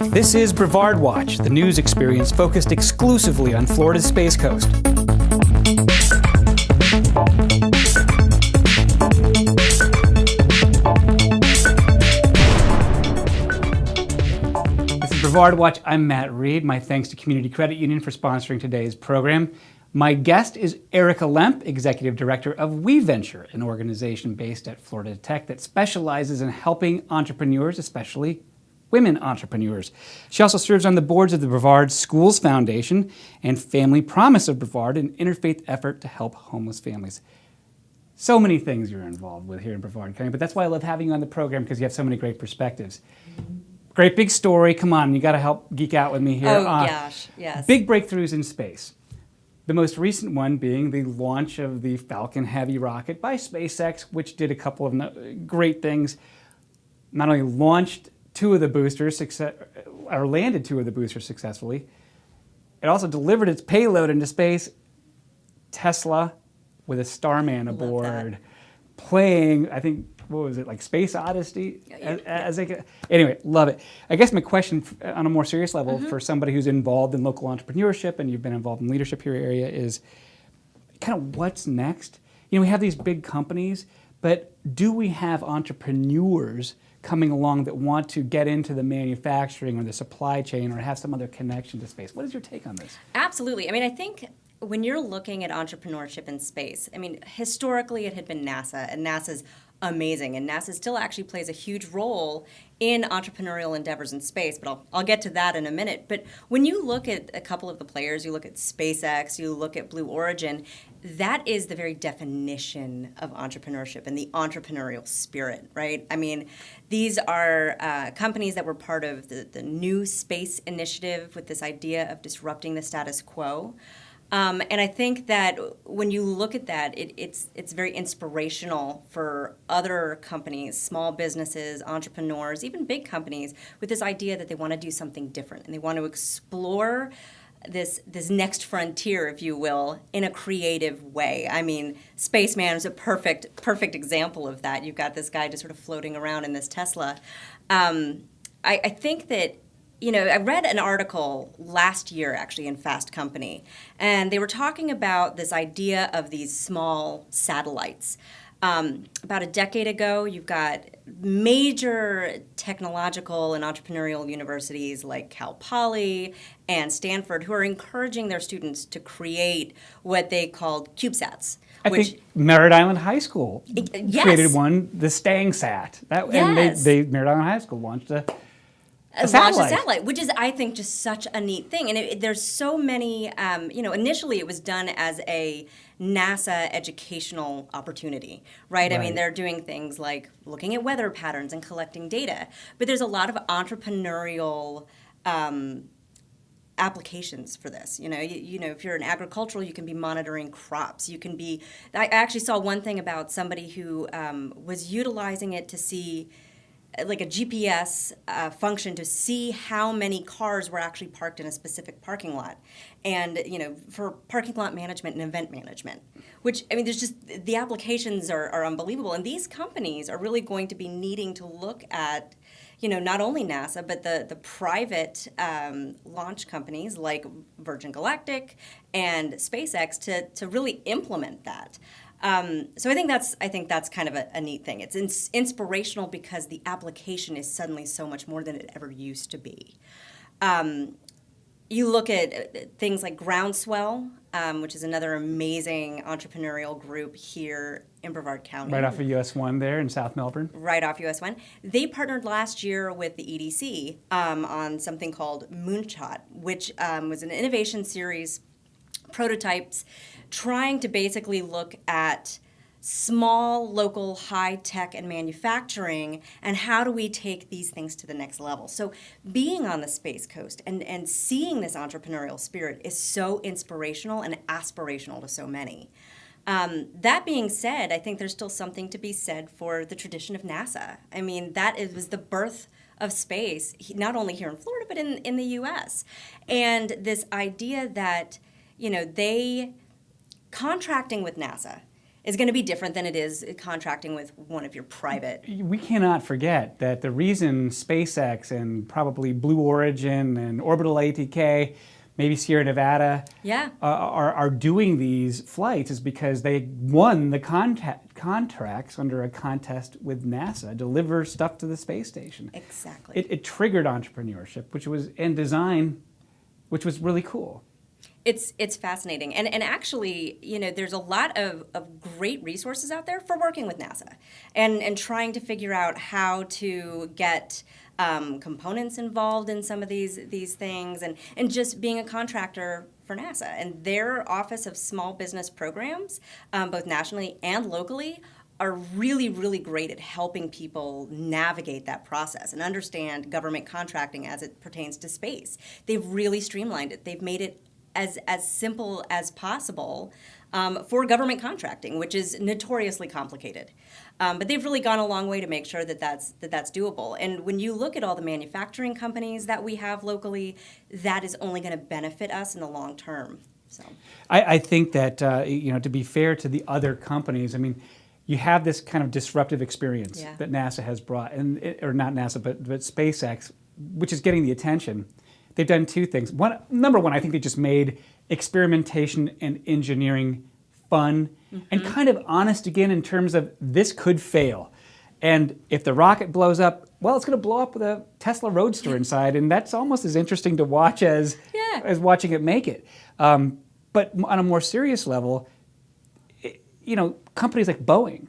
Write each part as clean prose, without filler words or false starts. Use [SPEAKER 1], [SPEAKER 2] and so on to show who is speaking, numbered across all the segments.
[SPEAKER 1] This is Brevard Watch, the news experience focused exclusively on Florida's Space Coast. This is Brevard Watch. I'm Matt Reed. My thanks to Community Credit Union for sponsoring today's program. My guest is Erica Lemp, Executive Director of WeVenture, an organization based at Florida Tech that specializes in helping entrepreneurs, especially women entrepreneurs. She also serves on the boards of the Brevard Schools Foundation and Family Promise of Brevard, an interfaith effort to help homeless families. So many things you're involved with here in Brevard County, but that's why I love having you on the program, because you have so many great perspectives. Great big story. Come on, you got to help geek out with me here.
[SPEAKER 2] Oh, gosh, yes.
[SPEAKER 1] Big breakthroughs in space. The most recent one being the launch of the Falcon Heavy rocket by SpaceX, which did a couple of great things. Not only launched two of the boosters, or landed two of the boosters successfully, it also delivered its payload into space. Tesla with a Starman aboard, playing, I think, what was it, like Space Odyssey? Anyway, love it. I guess my question on a more serious level for somebody who's involved in local entrepreneurship, and you've been involved in leadership here area, is kind of what's next? You know, we have these big companies, but do we have entrepreneurs coming along that want to get into the manufacturing or the supply chain or have some other connection to space? What is your take on this?
[SPEAKER 2] Absolutely. I mean, I think when you're looking at entrepreneurship in space, I mean, historically it had been NASA, and NASA's amazing, and NASA still actually plays a huge role in entrepreneurial endeavors in space, but I'll get to that in a minute. But when you look at a couple of the players, you look at SpaceX, you look at Blue Origin, that is the very definition of entrepreneurship and the entrepreneurial spirit, right? I mean, these are companies that were part of the new space initiative with this idea of disrupting the status quo. And I think that when you look at that, it's very inspirational for other companies, small businesses, entrepreneurs, even big companies, with this idea that they want to do something different and they want to explore this next frontier, if you will, in a creative way. I mean, Spaceman is a perfect example of that. You've got this guy just sort of floating around in this Tesla. I think that, you know, I read an article last year, actually, in Fast Company, and they were talking about this idea of these small satellites. About a decade ago, you've got major technological and entrepreneurial universities like Cal Poly and Stanford who are encouraging their students to create what they called CubeSats.
[SPEAKER 1] I think Merritt Island High School created one, the StangSat. And Merritt Island High School launched a satellite,
[SPEAKER 2] which is, I think, just such a neat thing. And there's so many, initially it was done as a NASA educational opportunity, right? I mean, they're doing things like looking at weather patterns and collecting data. But there's a lot of entrepreneurial applications for this. You know, if you're in agricultural, you can be monitoring crops. You can be, I actually saw one thing about somebody who was utilizing it to see, like a GPS function to see how many cars were actually parked in a specific parking lot. And, you know, for parking lot management and event management, which, I mean, there's just, the applications are unbelievable. And these companies are really going to be needing to look at, you know, not only NASA, but the private launch companies like Virgin Galactic and SpaceX to really implement that. So I think that's kind of a neat thing. It's inspirational because the application is suddenly so much more than it ever used to be. You look at things like Groundswell, which is another amazing entrepreneurial group here in Brevard County.
[SPEAKER 1] Right off of US 1 there in South Melbourne.
[SPEAKER 2] Right off US 1. They partnered last year with the EDC on something called Moonshot, which was an innovation series, prototypes, trying to basically look at small, local, high-tech and manufacturing, and how do we take these things to the next level. So being on the Space Coast and seeing this entrepreneurial spirit is so inspirational and aspirational to so many. That being said, I think there's still something to be said for the tradition of NASA. I mean, was the birth of space, not only here in Florida, but in the U.S. And this idea that, you know, contracting with NASA is going to be different than it is contracting with one of your private.
[SPEAKER 1] We cannot forget that the reason SpaceX and probably Blue Origin and Orbital ATK, maybe Sierra Nevada,
[SPEAKER 2] Yeah.
[SPEAKER 1] are doing these flights is because they won the contracts under a contest with NASA, deliver stuff to the space station.
[SPEAKER 2] Exactly.
[SPEAKER 1] It triggered entrepreneurship, which was and design, which was really cool.
[SPEAKER 2] It's fascinating. And actually, there's a lot of great resources out there for working with NASA and trying to figure out how to get components involved in some of these things and just being a contractor for NASA. And their Office of Small Business Programs, both nationally and locally, are really, really great at helping people navigate that process and understand government contracting as it pertains to space. They've really streamlined it. They've made it as simple as possible for government contracting, which is notoriously complicated. But they've really gone a long way to make sure that's doable. And when you look at all the manufacturing companies that we have locally, that is only going to benefit us in the long term. So
[SPEAKER 1] I think that to be fair to the other companies, I mean, you have this kind of disruptive experience that NASA has brought, or not NASA, but SpaceX, which is getting the attention. They've done two things. Number one, I think they just made experimentation and engineering fun and kind of honest again in terms of this could fail. And if the rocket blows up, well, it's going to blow up with a Tesla Roadster inside, and that's almost as interesting to watch as watching it make it. But on a more serious level, companies like Boeing,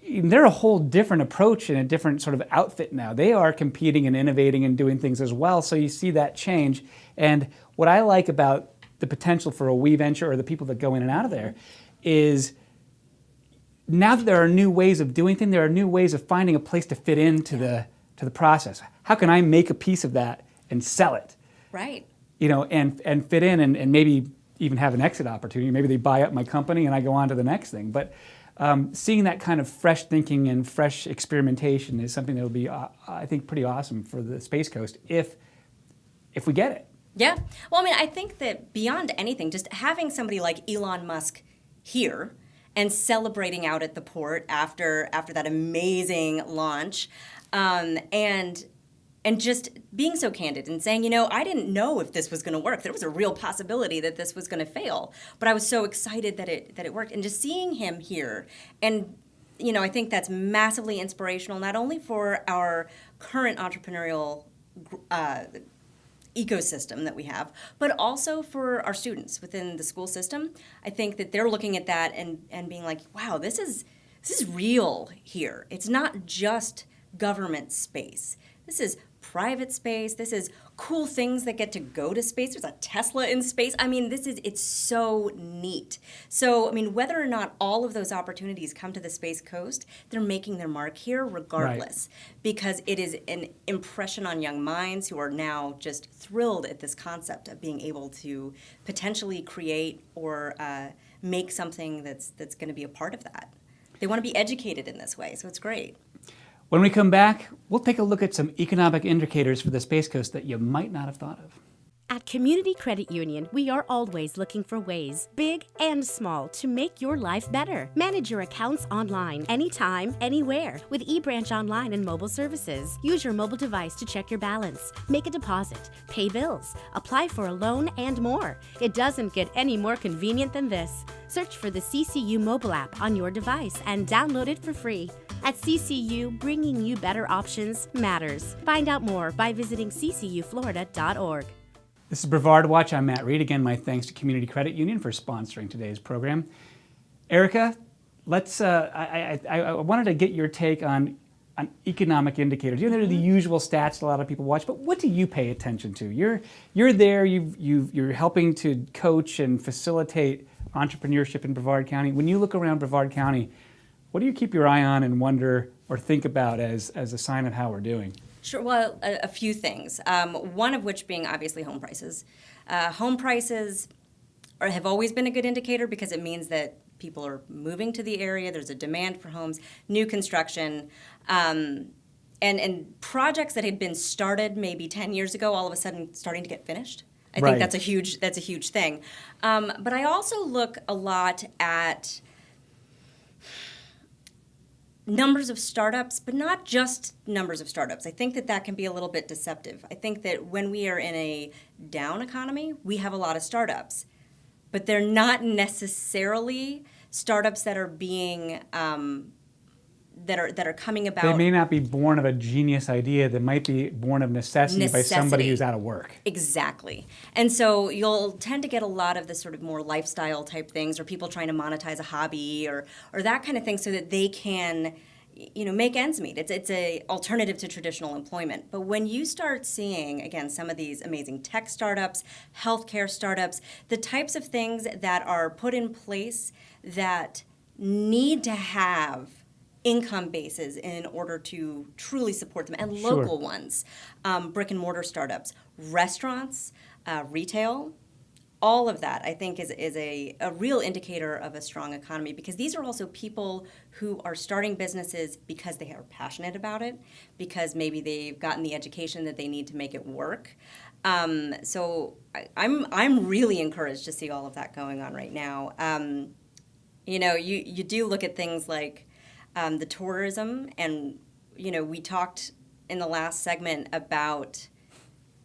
[SPEAKER 1] they're a whole different approach and a different sort of outfit now. They are competing and innovating and doing things as well, so you see that change. And what I like about the potential for a we venture or the people that go in and out of there is now that there are new ways of doing things, there are new ways of finding a place to fit into the process. How can I make a piece of that and sell it?
[SPEAKER 2] Right.
[SPEAKER 1] And fit in and maybe even have an exit opportunity. Maybe they buy up my company and I go on to the next thing. But seeing that kind of fresh thinking and fresh experimentation is something that will be, I think, pretty awesome for the Space Coast if we get it.
[SPEAKER 2] Yeah. Well, I mean, I think that beyond anything, just having somebody like Elon Musk here and celebrating out at the port after that amazing launch, and just being so candid and saying, I didn't know if this was going to work. There was a real possibility that this was going to fail, but I was so excited that it worked. And just seeing him here, and I think that's massively inspirational, not only for our current entrepreneurial ecosystem that we have, but also for our students within the school system. I think that they're looking at that and being like, wow, this is real here. It's not just government space. This is private space. This is cool things that get to go to space. There's a Tesla in space. I mean, it's so neat. So, I mean, whether or not all of those opportunities come to the Space Coast, they're making their mark here regardless, because it is an impression on young minds who are now just thrilled at this concept of being able to potentially create or make something that's going to be a part of that. They want to be educated in this way, so it's great.
[SPEAKER 1] When we come back, we'll take a look at some economic indicators for the Space Coast that you might not have thought of.
[SPEAKER 3] At Community Credit Union, we are always looking for ways, big and small, to make your life better. Manage your accounts online, anytime, anywhere, with eBranch Online and mobile services. Use your mobile device to check your balance, make a deposit, pay bills, apply for a loan, and more. It doesn't get any more convenient than this. Search for the CCU mobile app on your device and download it for free. At CCU, bringing you better options matters. Find out more by visiting ccuflorida.org.
[SPEAKER 1] This is Brevard Watch. I'm Matt Reed. Again, my thanks to Community Credit Union for sponsoring today's program. Erica, let's. I wanted to get your take on economic indicators. They're the usual stats a lot of people watch, but what do you pay attention to? You're there. You're helping to coach and facilitate entrepreneurship in Brevard County. When you look around Brevard County, what do you keep your eye on and wonder or think about as a sign of how we're doing?
[SPEAKER 2] Sure. Well, a few things. One of which being obviously home prices. Home prices have always been a good indicator because it means that people are moving to the area. There's a demand for homes, new construction, and projects that had been started maybe 10 years ago, all of a sudden starting to get finished. I think that's a huge thing. But I also look a lot at numbers of startups, but not just numbers of startups. I think that can be a little bit deceptive. I think that when we are in a down economy, we have a lot of startups, but they're not necessarily startups that are being that are coming about.
[SPEAKER 1] They may not be born of a genius idea. They might be born of necessity by somebody who's out of work.
[SPEAKER 2] Exactly. And so you'll tend to get a lot of the sort of more lifestyle type things, or people trying to monetize a hobby or that kind of thing so that they can, make ends meet. It's a alternative to traditional employment. But when you start seeing, again, some of these amazing tech startups, healthcare startups, the types of things that are put in place that need to have income bases in order to truly support them, and local ones, brick and mortar startups, restaurants, retail, all of that I think is a real indicator of a strong economy, because these are also people who are starting businesses because they are passionate about it, because maybe they've gotten the education that they need to make it work. So I'm really encouraged to see all of that going on right now. You do look at things like the tourism, and we talked in the last segment about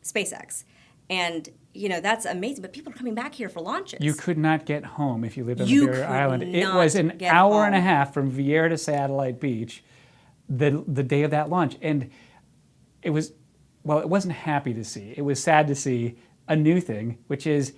[SPEAKER 2] SpaceX, and that's amazing. But people are coming back here for launches.
[SPEAKER 1] You could not get home if you lived on the Barrier Island. It was an
[SPEAKER 2] get
[SPEAKER 1] hour
[SPEAKER 2] home.
[SPEAKER 1] and a half from Vieira to Satellite Beach, the day of that launch, and it wasn't happy to see. It was sad to see a new thing, which is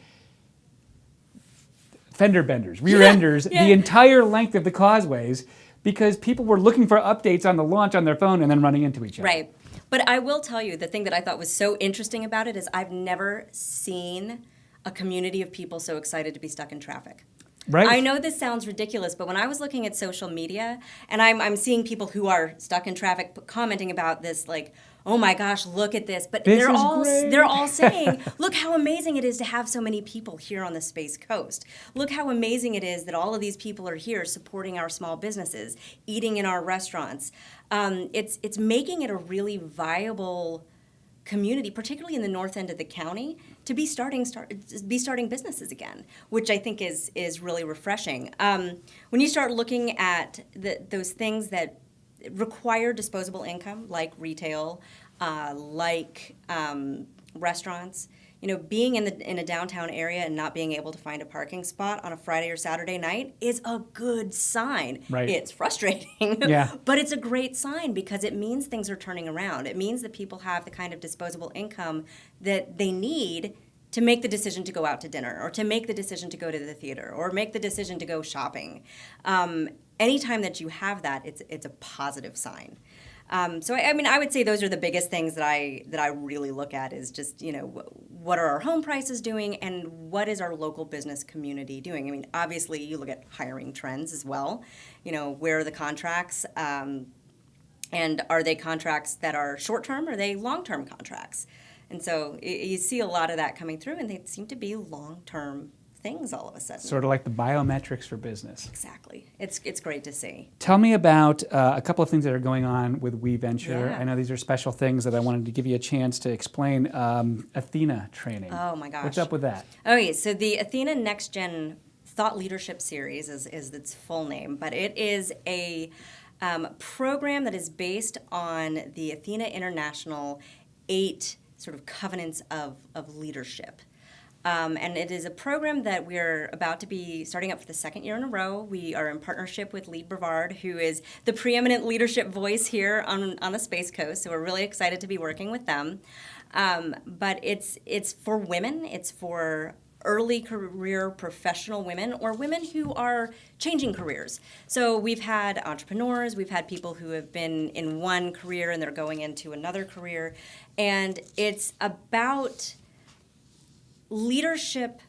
[SPEAKER 1] fender benders, rear enders, the entire length of the causeways, because people were looking for updates on the launch on their phone and then running into each other.
[SPEAKER 2] Right. But I will tell you, the thing that I thought was so interesting about it is I've never seen a community of people so excited to be stuck in traffic.
[SPEAKER 1] Right.
[SPEAKER 2] I know this sounds ridiculous, but when I was looking at social media, and I'm seeing people who are stuck in traffic commenting about this, like, oh my gosh, look at this. But
[SPEAKER 1] This
[SPEAKER 2] they're
[SPEAKER 1] is
[SPEAKER 2] all
[SPEAKER 1] great.
[SPEAKER 2] they're all saying, look how amazing it is to have so many people here on the Space Coast. Look how amazing it is that all of these people are here supporting our small businesses, eating in our restaurants. It's making it a really viable community, particularly in the north end of the county, to be starting businesses again, which I think is really refreshing. When you start looking at those things that require disposable income, like retail, like restaurants, being in a downtown area and not being able to find a parking spot on a Friday or Saturday night is a good sign.
[SPEAKER 1] Right.
[SPEAKER 2] It's frustrating,
[SPEAKER 1] Yeah.
[SPEAKER 2] but it's a great sign because it means things are turning around. It means that people have the kind of disposable income that they need to make the decision to go out to dinner, or to make the decision to go to the theater, or make the decision to go shopping. Anytime that you have that, it's a positive sign. So I would say those are the biggest things that I really look at, is just what are our home prices doing, and what is our local business community doing. I mean, obviously you look at hiring trends as well. Where are the contracts, and are they contracts that are short term, or are they long term contracts? And so you see a lot of that coming through, and they seem to be long term things all of a sudden.
[SPEAKER 1] Sort of like the biometrics for business.
[SPEAKER 2] Exactly. It's great to see.
[SPEAKER 1] Tell me about a couple of things that are going on with WeVenture.
[SPEAKER 2] Yeah.
[SPEAKER 1] I know these are special things that I wanted to give you a chance to explain. Athena training.
[SPEAKER 2] Oh my gosh.
[SPEAKER 1] What's up with that?
[SPEAKER 2] Okay, so the Athena Next Gen Thought Leadership Series is its full name, but it is a program that is based on the Athena International 8 sort of covenants of leadership. And it is a program that we're about to be starting up for the second year in a row. We are in partnership with Brevard, who is the preeminent leadership voice here on the Space Coast. So we're really excited to be working with them. But it's for women. It's for early career professional women, or women who are changing careers. So we've had entrepreneurs, we've had people who have been in one career and they're going into another career. And it's about leadership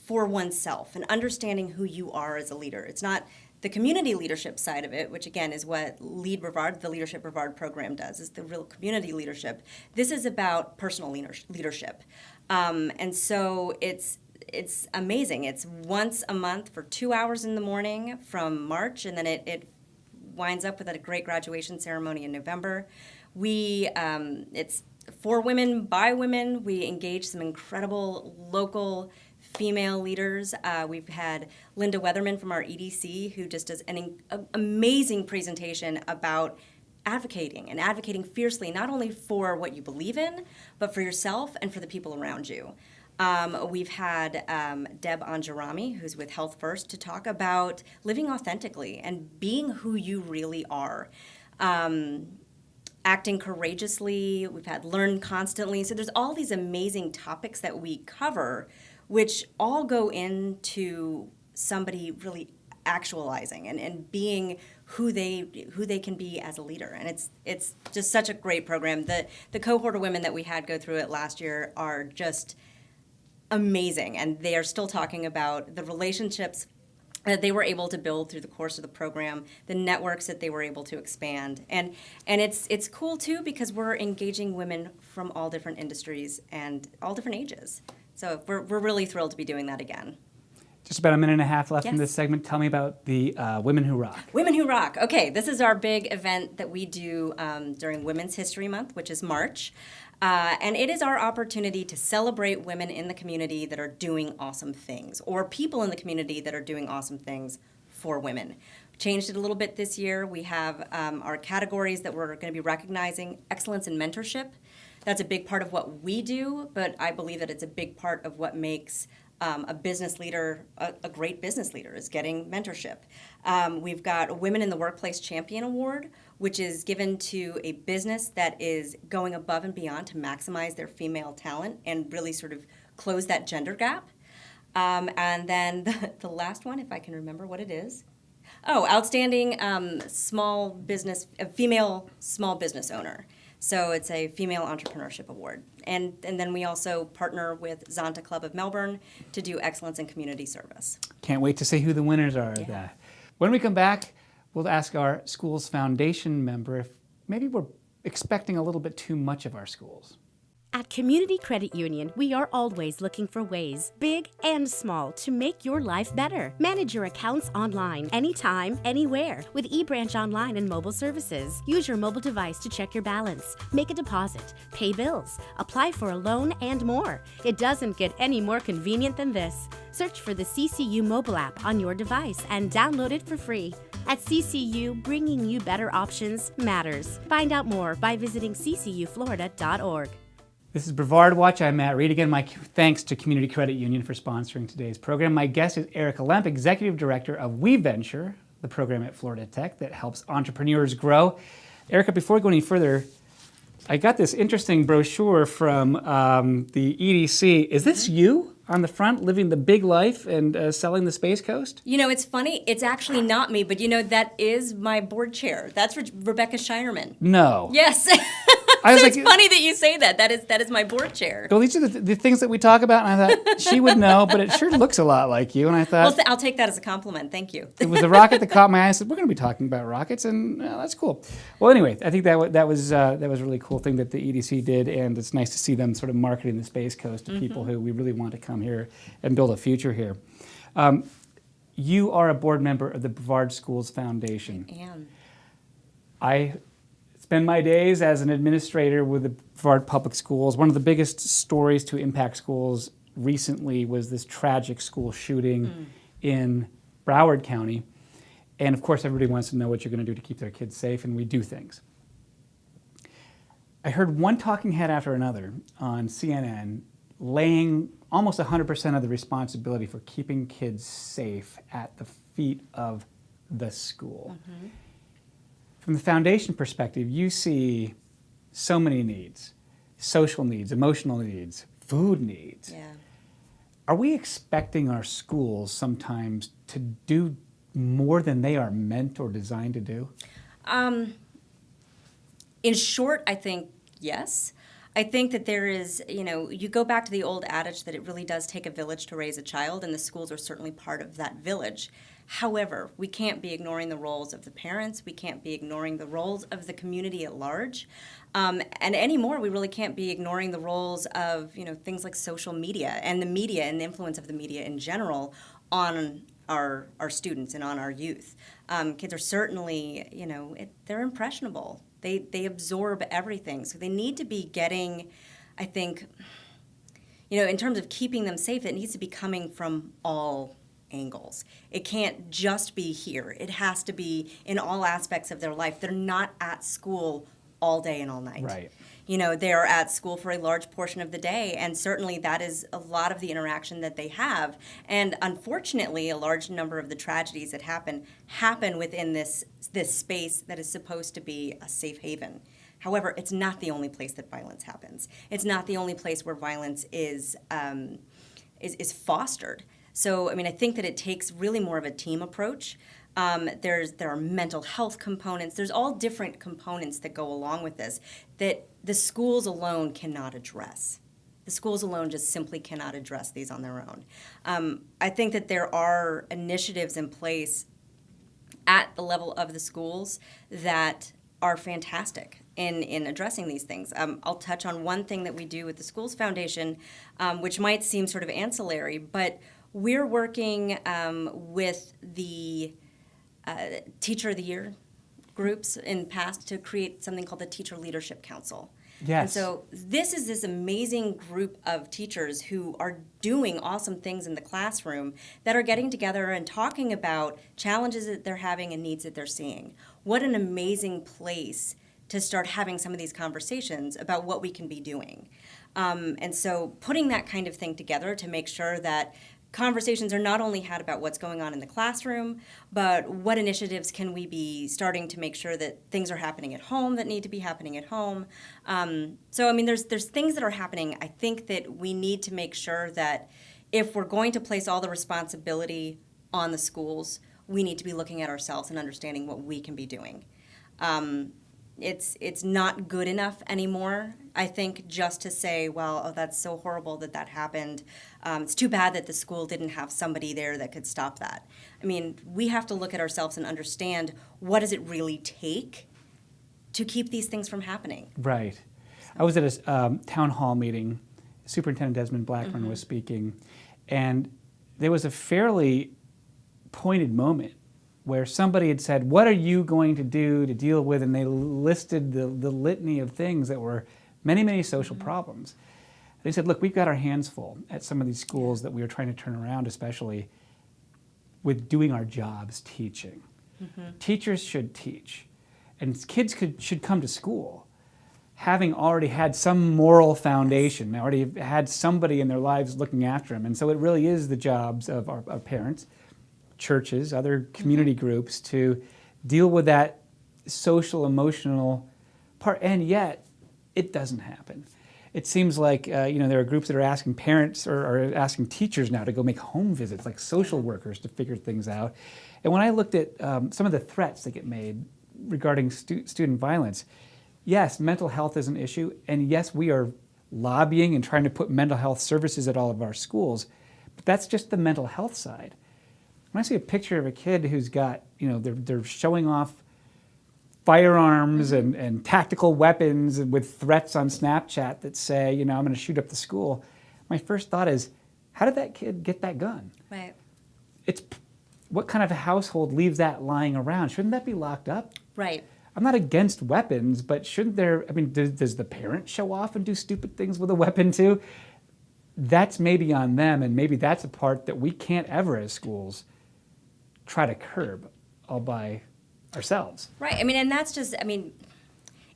[SPEAKER 2] for oneself and understanding who you are as a leader. It's not the community leadership side of it, which again is what Brevard, the Leadership Brevard program does, is the real community leadership. This is about personal leadership. And so it's amazing. It's once a month for 2 hours in the morning from March, and then it winds up with a great graduation ceremony in November. It's for women, by women. We engage some incredible local female leaders. We've had Linda Weatherman from our EDC, who just does an amazing presentation about advocating and advocating fiercely, not only for what you believe in, but for yourself and for the people around you. We've had Deb Anjarami, who's with Health First, to talk about living authentically and being who you really are. Acting courageously. We've had Learn Constantly. So there's all these amazing topics that we cover, which all go into somebody really actualizing and being who they can be as a leader. And it's just such a great program. The cohort of women that we had go through it last year are just amazing, and they are still talking about the relationships that they were able to build through the course of the program, the networks that they were able to expand. And it's cool too, because we're engaging women from all different industries and all different ages. So we're really thrilled to be doing that again.
[SPEAKER 1] Just about a minute and a half left in
[SPEAKER 2] Yes.
[SPEAKER 1] this segment. Tell me about the Women Who Rock.
[SPEAKER 2] Women Who Rock. Okay, this is our big event that we do during Women's History Month, which is March. And it is our opportunity to celebrate women in the community that are doing awesome things, or people in the community that are doing awesome things for women. We changed it a little bit this year. We have our categories that we're going to be recognizing: excellence in mentorship. That's a big part of what we do, but I believe that it's a big part of what makes a business leader a great business leader, is getting mentorship. We've got a Women in the Workplace Champion Award, which is given to a business that is going above and beyond to maximize their female talent and really sort of close that gender gap. And then the last one, if I can remember what it is. Oh, outstanding small business, female small business owner. So it's a Female Entrepreneurship Award. And then we also partner with Zonta Club of Melbourne to do excellence in community service.
[SPEAKER 1] Can't wait to see who the winners are of that. When we come back, we'll ask our school's foundation member if maybe we're expecting a little bit too much of our schools.
[SPEAKER 3] At Community Credit Union, we are always looking for ways, big and small, to make your life better. Manage your accounts online, anytime, anywhere, with eBranch Online and mobile services. Use your mobile device to check your balance, make a deposit, pay bills, apply for a loan, and more. It doesn't get any more convenient than this. Search for the CCU mobile app on your device and download it for free. At CCU, bringing you better options matters. Find out more by visiting ccuflorida.org.
[SPEAKER 1] This is Brevard Watch. I'm Matt Reed. Again, my thanks to Community Credit Union for sponsoring today's program. My guest is Erica Lemp, Executive Director of WeVenture, the program at Florida Tech that helps entrepreneurs grow. Erica, before we go any further, I got this interesting brochure from the EDC. Is this you on the front, living the big life and selling the Space Coast?
[SPEAKER 2] You know, it's funny. It's actually not me, but you know, that is my board chair. That's Rebecca Shinerman.
[SPEAKER 1] No.
[SPEAKER 2] Yes.
[SPEAKER 1] I was
[SPEAKER 2] So
[SPEAKER 1] like,
[SPEAKER 2] it's funny that you say that. That is my board chair.
[SPEAKER 1] well, these are the things that we talk about, and I thought she would know, but it sure looks a lot like you. And I thought,
[SPEAKER 2] Well, I'll take that as a compliment. Thank you.
[SPEAKER 1] it was the rocket that caught my eye. I said, we're going to be talking about rockets, and that's cool. Well, anyway, I think that was a really cool thing that the EDC did, and it's nice to see them sort of marketing the Space Coast to people who we really want to come here and build a future here. You are a board member of the Brevard Schools Foundation.
[SPEAKER 2] And
[SPEAKER 1] I spend my days as an administrator with the Brevard Public Schools. One of the biggest stories to impact schools recently was this tragic school shooting in Brevard County. And of course, everybody wants to know what you're going to do to keep their kids safe, and we do things. I heard one talking head after another on CNN laying almost 100% of the responsibility for keeping kids safe at the feet of the school. From the foundation perspective, you see so many needs: social needs, emotional needs, food needs.
[SPEAKER 2] yeah.
[SPEAKER 1] Are we expecting our schools sometimes to do more than they are meant or designed to do?
[SPEAKER 2] In short, I think yes. I think that there is, you know, you go back to the old adage that it really does take a village to raise a child, and the schools are certainly part of that village. However, we can't be ignoring the roles of the parents. We can't be ignoring the roles of the community at large. And anymore, we really can't be ignoring the roles of, you know, things like social media and the influence of the media in general on our students and on our youth. Kids are certainly, you know, they're impressionable. They absorb everything. So they need to be getting, I think, in terms of keeping them safe, it needs to be coming from all angles. It can't just be here. It has to be in all aspects of their life. They're not at school all day and all night.
[SPEAKER 1] Right.
[SPEAKER 2] They're at school for a large portion of the day, and certainly that is a lot of the interaction that they have. And unfortunately, a large number of the tragedies that happen within this space that is supposed to be a safe haven. However, it's not the only place that violence happens. It's not the only place where violence is fostered. So, I think that it takes really more of a team approach. There are mental health components. There's all different components that go along with this that the schools alone cannot address. The schools alone just simply cannot address these on their own. I think that there are initiatives in place at the level of the schools that are fantastic in addressing these things. I'll touch on one thing that we do with the Schools Foundation, which might seem sort of ancillary, but we're working with the Teacher of the Year groups in the past to create something called the Teacher Leadership Council.
[SPEAKER 1] Yes.
[SPEAKER 2] And so this is this amazing group of teachers who are doing awesome things in the classroom that are getting together and talking about challenges that they're having and needs that they're seeing. What an amazing place to start having some of these conversations about what we can be doing. And so putting that kind of thing together to make sure that conversations are not only had about what's going on in the classroom, but what initiatives can we be starting to make sure that things are happening at home that need to be happening at home. There's things that are happening. I think that we need to make sure that if we're going to place all the responsibility on the schools, we need to be looking at ourselves and understanding what we can be doing. It's not good enough anymore, I think, just to say, well, oh, that's so horrible that happened. It's too bad that the school didn't have somebody there that could stop that. We have to look at ourselves and understand what does it really take to keep these things from happening.
[SPEAKER 1] Right. I was at a town hall meeting. Superintendent Desmond Blackburn was speaking, and there was a fairly pointed moment where somebody had said, what are you going to do to deal with, and they listed the litany of things that were many, many social problems. They said, look, we've got our hands full at some of these schools that we are trying to turn around, especially with doing our jobs teaching. Teachers should teach, and kids should come to school having already had some moral foundation, already had somebody in their lives looking after them. And so it really is the jobs of our parents, churches, other community groups to deal with that social, emotional part, and yet it doesn't happen. It seems like there are groups that are asking parents or asking teachers now to go make home visits, like social workers, to figure things out. And when I looked at some of the threats that get made regarding student violence, yes, mental health is an issue, and yes, we are lobbying and trying to put mental health services at all of our schools, but that's just the mental health side. When I see a picture of a kid who's got, they're showing off firearms and tactical weapons with threats on Snapchat that say, I'm going to shoot up the school, my first thought is, how did that kid get that gun?
[SPEAKER 2] Right.
[SPEAKER 1] It's what kind of a household leaves that lying around? Shouldn't that be locked up?
[SPEAKER 2] Right.
[SPEAKER 1] I'm not against weapons, but shouldn't there, does the parent show off and do stupid things with a weapon too? That's maybe on them, and maybe that's a part that we can't ever as schools try to curb all by ourselves.
[SPEAKER 2] Right. And that's just,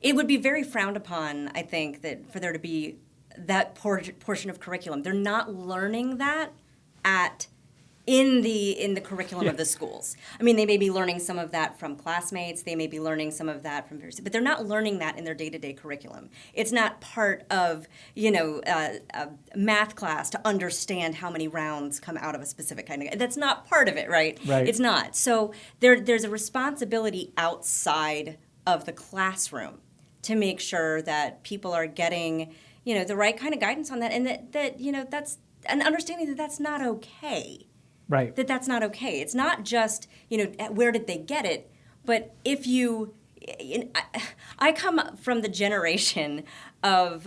[SPEAKER 2] it would be very frowned upon, I think, that for there to be that portion of curriculum. They're not learning that in the curriculum of the schools. They may be learning some of that from classmates. They may be learning some of that from but they're not learning that in their day-to-day curriculum. It's not part of, a math class to understand how many rounds come out of a specific kind of. That's not part of it, right?
[SPEAKER 1] Right.
[SPEAKER 2] It's not. So there's a responsibility outside of the classroom to make sure that people are getting, the right kind of guidance on that, and that that's an understanding that that's not okay.
[SPEAKER 1] Right.
[SPEAKER 2] That's not okay. It's not just, where did they get it, but if you, I come from the generation of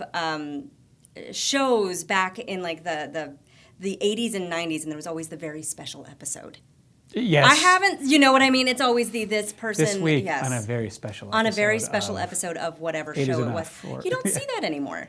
[SPEAKER 2] shows back in like the 80s and 90s, and there was always the very special episode.
[SPEAKER 1] Yes.
[SPEAKER 2] I haven't, you know what I mean? It's always this person.
[SPEAKER 1] This week,
[SPEAKER 2] yes,
[SPEAKER 1] on a very special episode.
[SPEAKER 2] On a very special episode of whatever show it was. You don't see that anymore.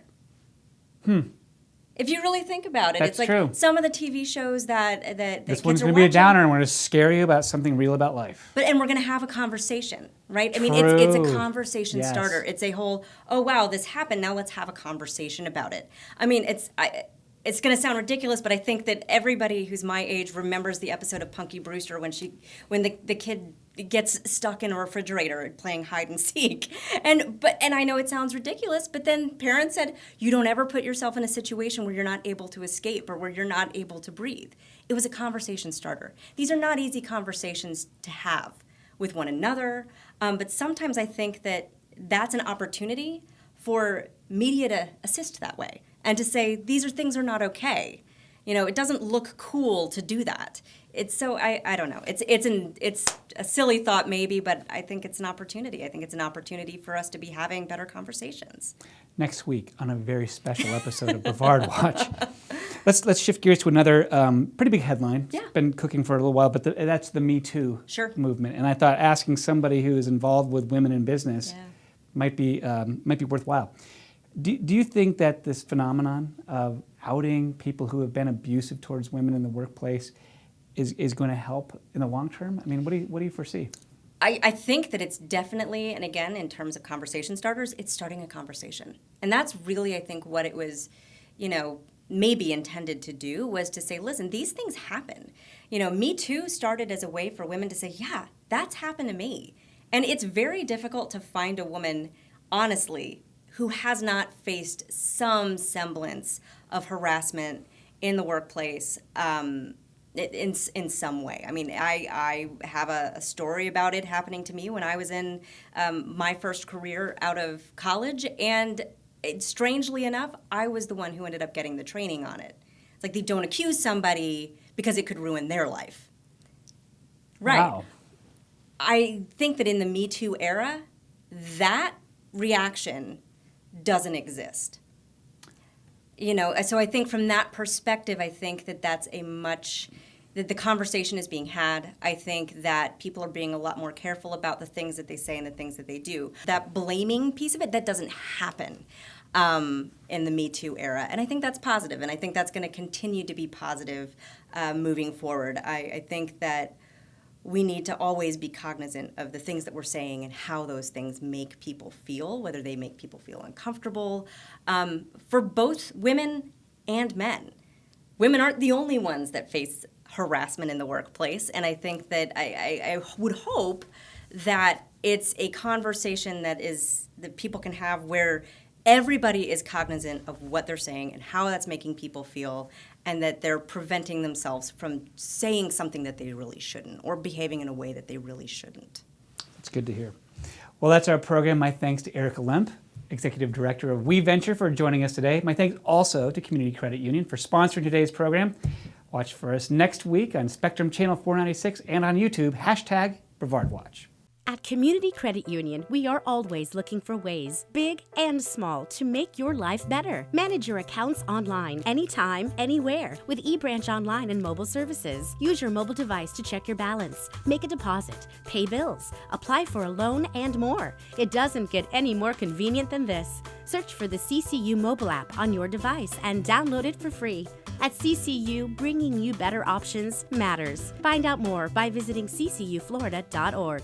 [SPEAKER 2] If you really think about it,
[SPEAKER 1] That's
[SPEAKER 2] it's like
[SPEAKER 1] true.
[SPEAKER 2] some of the TV shows that
[SPEAKER 1] This
[SPEAKER 2] kids
[SPEAKER 1] one's
[SPEAKER 2] are
[SPEAKER 1] going to be a
[SPEAKER 2] watching.
[SPEAKER 1] downer, and we're going to scare you about something real about life.
[SPEAKER 2] And we're going to have a conversation, right? I mean, it's a
[SPEAKER 1] True.
[SPEAKER 2] conversation
[SPEAKER 1] Yes.
[SPEAKER 2] starter. It's a whole, oh, wow, this happened. Now let's have a conversation about it. I mean, it's going to sound ridiculous, but I think that everybody who's my age remembers the episode of Punky Brewster when the kid gets stuck in a refrigerator playing hide and seek. And I know it sounds ridiculous, but then parents said, you don't ever put yourself in a situation where you're not able to escape or where you're not able to breathe. It was a conversation starter. These are not easy conversations to have with one another, but sometimes I think that that's an opportunity for media to assist that way and to say these things are not okay. It doesn't look cool to do that. It's so I don't know. It's a silly thought maybe, but I think it's an opportunity. I think it's an opportunity for us to be having better conversations.
[SPEAKER 1] Next week on a very special episode of Brevard Watch, let's shift gears to another pretty big headline.
[SPEAKER 2] Yeah.
[SPEAKER 1] It's been cooking for a little while, but that's the Me Too
[SPEAKER 2] Sure.
[SPEAKER 1] movement. And I thought asking somebody who is involved with women in business
[SPEAKER 2] Yeah.
[SPEAKER 1] might be worthwhile. Do you think that this phenomenon of outing people who have been abusive towards women in the workplace is going to help in the long term? I mean, what do you foresee?
[SPEAKER 2] I think that it's definitely, and again, in terms of conversation starters, it's starting a conversation. And that's really, I think, what it was, maybe intended to do, was to say, listen, these things happen. Me Too started as a way for women to say, yeah, that's happened to me. And it's very difficult to find a woman, honestly, who has not faced some semblance of harassment in the workplace in some way. I mean, I have a story about it happening to me when I was in my first career out of college, and strangely enough, I was the one who ended up getting the training on it. It's like they don't accuse somebody because it could ruin their life. Right.
[SPEAKER 1] Wow.
[SPEAKER 2] I think that in the Me Too era, that reaction doesn't exist. So I think from that perspective, I think that that's that the conversation is being had. I think that people are being a lot more careful about the things that they say and the things that they do. That blaming piece of it, that doesn't happen in the Me Too era. And I think that's positive, and I think that's going to continue to be positive moving forward. I think that we need to always be cognizant of the things that we're saying and how those things make people feel, whether they make people feel uncomfortable, for both women and men. Women aren't the only ones that face harassment in the workplace, and I think that I would hope that it's a conversation that people can have where everybody is cognizant of what they're saying and how that's making people feel, and that they're preventing themselves from saying something that they really shouldn't or behaving in a way that they really shouldn't.
[SPEAKER 1] That's good to hear. Well, that's our program. My thanks to Erica Lemp, Executive Director of We Venture, for joining us today. My thanks also to Community Credit Union for sponsoring today's program. Watch for us next week on Spectrum Channel 496 and on YouTube, #BrevardWatch.
[SPEAKER 3] At Community Credit Union, we are always looking for ways, big and small, to make your life better. Manage your accounts online, anytime, anywhere, with eBranch Online and mobile services. Use your mobile device to check your balance, make a deposit, pay bills, apply for a loan, and more. It doesn't get any more convenient than this. Search for the CCU mobile app on your device and download it for free. At CCU, bringing you better options matters. Find out more by visiting ccuflorida.org.